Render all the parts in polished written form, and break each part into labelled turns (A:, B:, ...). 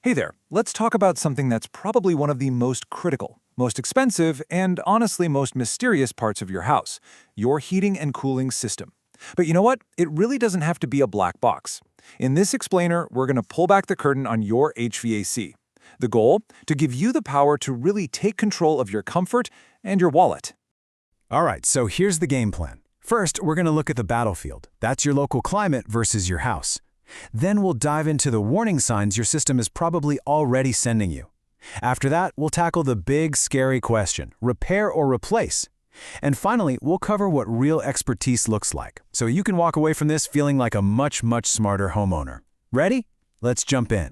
A: Hey there, let's talk about something that's probably one of the most critical, most expensive, and honestly most mysterious parts of your house, your heating and cooling system. But you know what? It really doesn't have to be a black box. In this explainer, we're going to pull back the curtain on your HVAC. The goal? To give you the power to really take control of your comfort and your wallet.
B: All right, so here's the game plan. First, we're going to look at the battlefield. That's your local climate versus your house. Then we'll dive into the warning signs your system is probably already sending you. After that, we'll tackle the big, scary question, repair or replace. And finally, we'll cover what real expertise looks like, so you can walk away from this feeling like a much smarter homeowner. Ready? Let's jump in.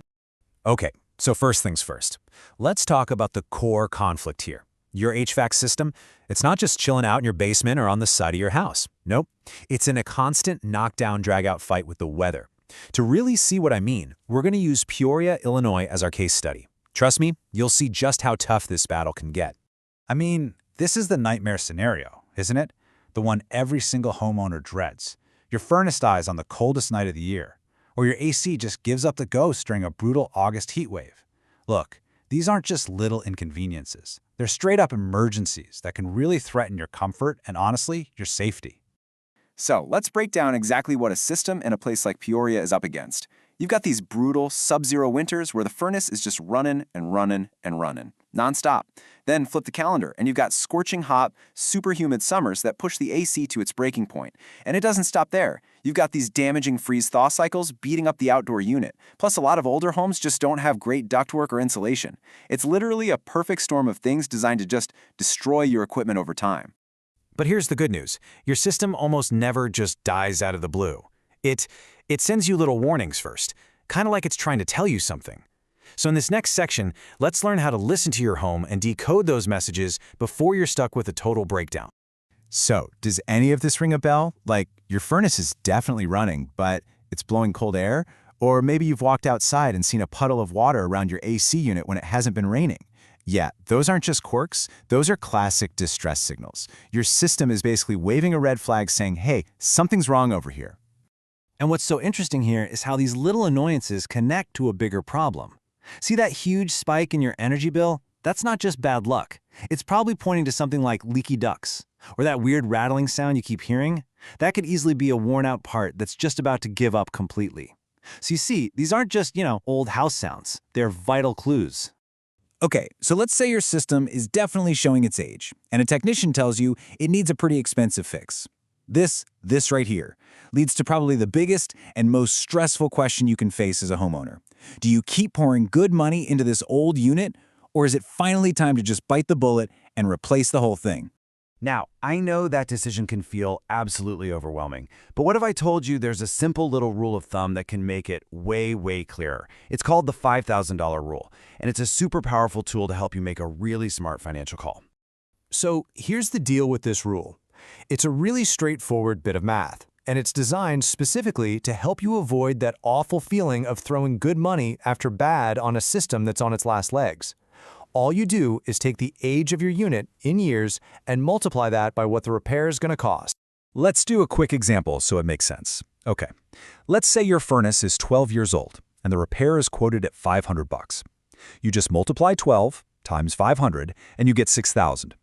C: Okay, so first things first. Let's talk about the core conflict here. Your HVAC system, it's not just chilling out in your basement or on the side of your house. Nope, it's in a constant knockdown, drag-out fight with the weather. To really see what I mean, we're going to use Peoria, Illinois as our case study. Trust me, you'll see just how tough this battle can get.
D: I mean, this is the nightmare scenario, isn't it? The one every single homeowner dreads. Your furnace dies on the coldest night of the year, or your AC just gives up the ghost during a brutal August heat wave. Look, these aren't just little inconveniences. They're straight-up emergencies that can really threaten your comfort and, honestly, your safety.
E: So let's break down exactly what a system in a place like Peoria is up against. You've got these brutal, sub-zero winters where the furnace is just running and running and running, nonstop. Then flip the calendar, and you've got scorching hot, super humid summers that push the AC to its breaking point. And it doesn't stop there. You've got these damaging freeze-thaw cycles beating up the outdoor unit. Plus, a lot of older homes just don't have great ductwork or insulation. It's literally a perfect storm of things designed to just destroy your equipment over time.
C: But here's the good news. Your system almost never just dies out of the blue. It sends you little warnings first, kind of like it's trying to tell you something. So in this next section, let's learn how to listen to your home and decode those messages before you're stuck with a total breakdown.
B: So, does any of this ring a bell? Like, your furnace is definitely running, but it's blowing cold air? Or maybe you've walked outside and seen a puddle of water around your AC unit when it hasn't been raining. Yeah, those aren't just quirks, those are classic distress signals. Your system is basically waving a red flag saying, hey, something's wrong over here.
F: And what's so interesting here is how these little annoyances connect to a bigger problem. See that huge spike in your energy bill? That's not just bad luck. It's probably pointing to something like leaky ducts. Or that weird rattling sound you keep hearing? That could easily be a worn-out part that's just about to give up completely. So you see, these aren't just, old house sounds. They're vital clues.
D: Okay, so let's say your system is definitely showing its age, and a technician tells you it needs a pretty expensive fix. This right here, leads to probably the biggest and most stressful question you can face as a homeowner. Do you keep pouring good money into this old unit, or is it finally time to just bite the bullet and replace the whole thing?
B: Now, I know that decision can feel absolutely overwhelming, but what if I told you there's a simple little rule of thumb that can make it way clearer? It's called the $5,000 rule, and it's a super powerful tool to help you make a really smart financial call.
C: So here's the deal with this rule. It's a really straightforward bit of math, and it's designed specifically to help you avoid that awful feeling of throwing good money after bad on a system that's on its last legs. All you do is take the age of your unit in years and multiply that by what the repair is going to cost.
A: Let's do a quick example so it makes sense. Okay, let's say your furnace is 12 years old and the repair is quoted at $500. You just multiply 12 times 500 and you get $6,000.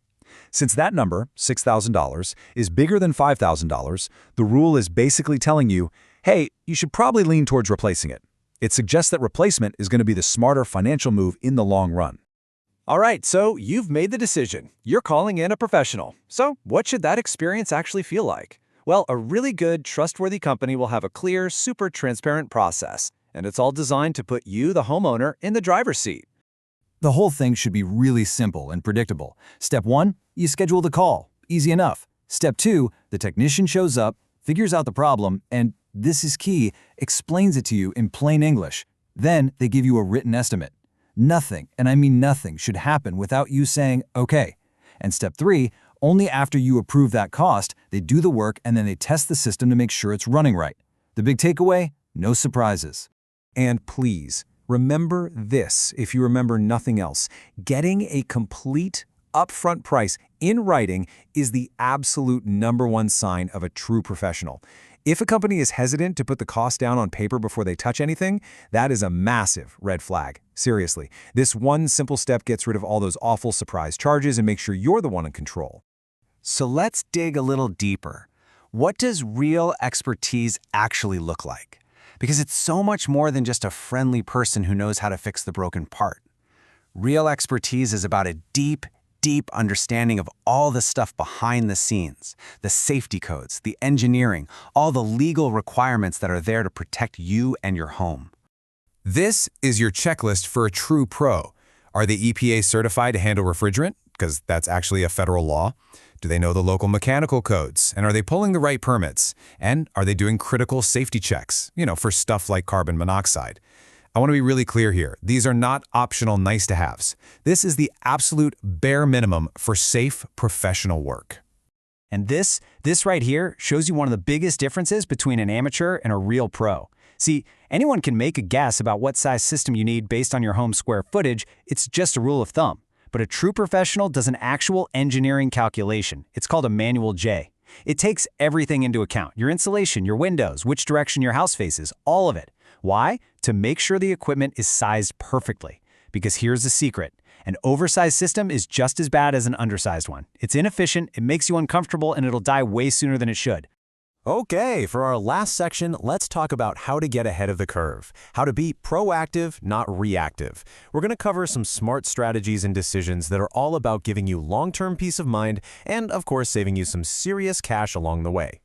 A: Since that number, $6,000, is bigger than $5,000, the rule is basically telling you, hey, you should probably lean towards replacing it. It suggests that replacement is going to be the smarter financial move in the long run.
F: All right, so you've made the decision. You're calling in a professional. So what should that experience actually feel like? Well, a really good, trustworthy company will have a clear, super transparent process, and it's all designed to put you, the homeowner, in the driver's seat.
G: The whole thing should be really simple and predictable. Step 1, you schedule the call. Easy enough. Step 2, the technician shows up, figures out the problem, and, this is key, explains it to you in plain English. Then they give you a written estimate. Nothing, and I mean nothing, should happen without you saying, okay. And step 3, only after you approve that cost, they do the work and then they test the system to make sure it's running right. The big takeaway? No surprises.
A: And please, remember this if you remember nothing else. Getting a complete upfront price in writing is the absolute #1 sign of a true professional.
B: If a company is hesitant to put the cost down on paper before they touch anything, that is a massive red flag. Seriously, this one simple step gets rid of all those awful surprise charges and makes sure you're the one in control.
F: So let's dig a little deeper. What does real expertise actually look like? Because it's so much more than just a friendly person who knows how to fix the broken part. Real expertise is about a deep understanding of all the stuff behind the scenes, the safety codes, the engineering, all the legal requirements that are there to protect you and your home.
B: This is your checklist for a true pro. Are they EPA certified to handle refrigerant? Because that's actually a federal law. Do they know the local mechanical codes? And are they pulling the right permits? And are they doing critical safety checks, for stuff like carbon monoxide? I want to be really clear here. These are not optional nice-to-haves. This is the absolute bare minimum for safe professional work.
A: And this right here shows you one of the biggest differences between an amateur and a real pro. See, anyone can make a guess about what size system you need based on your home square footage. It's just a rule of thumb. But a true professional does an actual engineering calculation. It's called a manual J. It takes everything into account: your insulation, your windows, which direction your house faces, all of it. Why? To make sure the equipment is sized perfectly. Because here's the secret: an oversized system is just as bad as an undersized one. It's inefficient, it makes you uncomfortable, and it'll die way sooner than it should.
C: Okay, for our last section, let's talk about how to get ahead of the curve, how to be proactive, not reactive. We're going to cover some smart strategies and decisions that are all about giving you long-term peace of mind and, of course, saving you some serious cash along the way.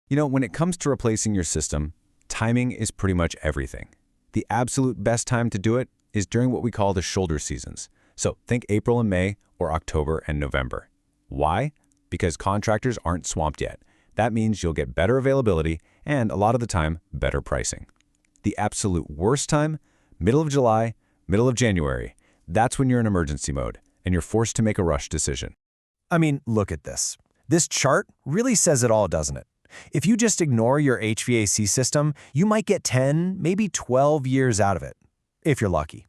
B: When it comes to replacing your system, timing is pretty much everything. The absolute best time to do it is during what we call the shoulder seasons. So think April and May or October and November. Why? Because contractors aren't swamped yet. That means you'll get better availability and, a lot of the time, better pricing. The absolute worst time, middle of July, middle of January. That's when you're in emergency mode and you're forced to make a rush decision.
C: I mean, look at this. This chart really says it all, doesn't it? If you just ignore your HVAC system, you might get 10, maybe 12 years out of it, if you're lucky.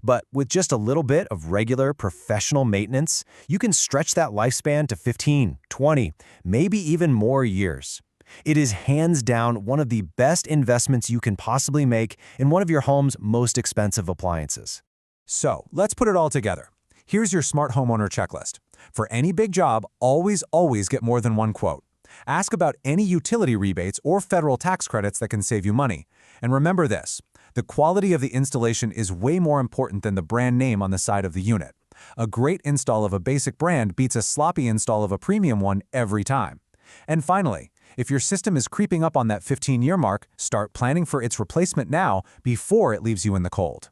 C: But with just a little bit of regular professional maintenance, you can stretch that lifespan to 15, 20, maybe even more years. It is hands down one of the best investments you can possibly make in one of your home's most expensive appliances.
B: So let's put it all together. Here's your smart homeowner checklist. For any big job, always get more than one quote. Ask about any utility rebates or federal tax credits that can save you money. And remember this: the quality of the installation is way more important than the brand name on the side of the unit. A great install of a basic brand beats a sloppy install of a premium one every time. And finally, if your system is creeping up on that 15-year mark, start planning for its replacement now before it leaves you in the cold.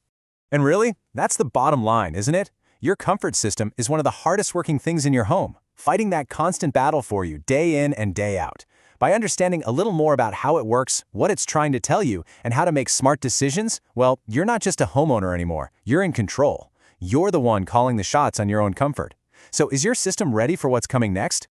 C: And really, that's the bottom line, isn't it? Your comfort system is one of the hardest working things in your home, fighting that constant battle for you day in and day out. By understanding a little more about how it works, what it's trying to tell you, and how to make smart decisions, well, you're not just a homeowner anymore. You're in control. You're the one calling the shots on your own comfort. So is your system ready for what's coming next?